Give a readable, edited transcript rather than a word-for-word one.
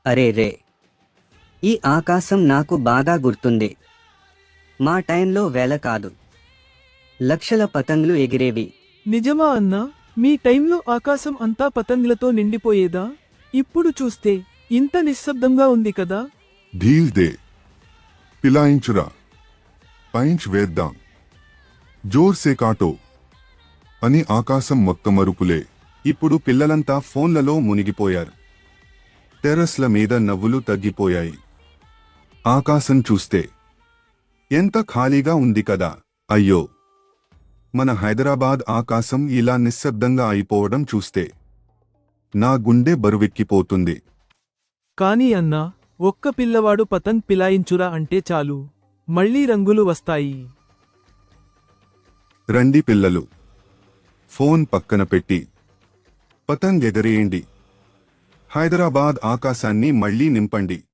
అరే రే, ఈ ఆకాశం నాకు బాగా గుర్తుంది. మా టైంలో వేల కాదు, లక్షల పతంగులు ఎగిరేవి. నిజమా అన్నా? మీ టైంలో ఆకాశం అంతా పతంగులతో నిండిపోయేదా? ఇప్పుడు చూస్తే ఇంత నిశ్శబ్దంగా ఉంది కదా. ఢీల్ దే, పిలాయించురా, పైంచ్ వేద్దాం, జోర్సే కాటో అని ఆకాశం మొత్తం అరుపులే. ఇప్పుడు పిల్లలంతా ఫోన్లలో మునిగిపోయారు. టెర్రస్ల మీద నవ్వులు తగ్గిపోయాయి. ఆకాశం చూస్తే ఎంత ఖాళీగా ఉంది కదా. అయ్యో, మన హైదరాబాద్ ఆకాశం ఇలా నిశ్శబ్దంగా అయిపోవడం చూస్తే నా గుండె బరువెక్కిపోతుంది. కానీ అన్నా, ఒక్క పిల్లవాడు పతంగ్ పిలాయించురా అంటే చాలు, మళ్ళీ రంగులు వస్తాయి. రండి పిల్లలు, ఫోన్ పక్కన పెట్టి పతంగ్ ఎగరేయండి. హైదరాబాద్ ఆకాశాన్ని మళ్లీ నింపండి.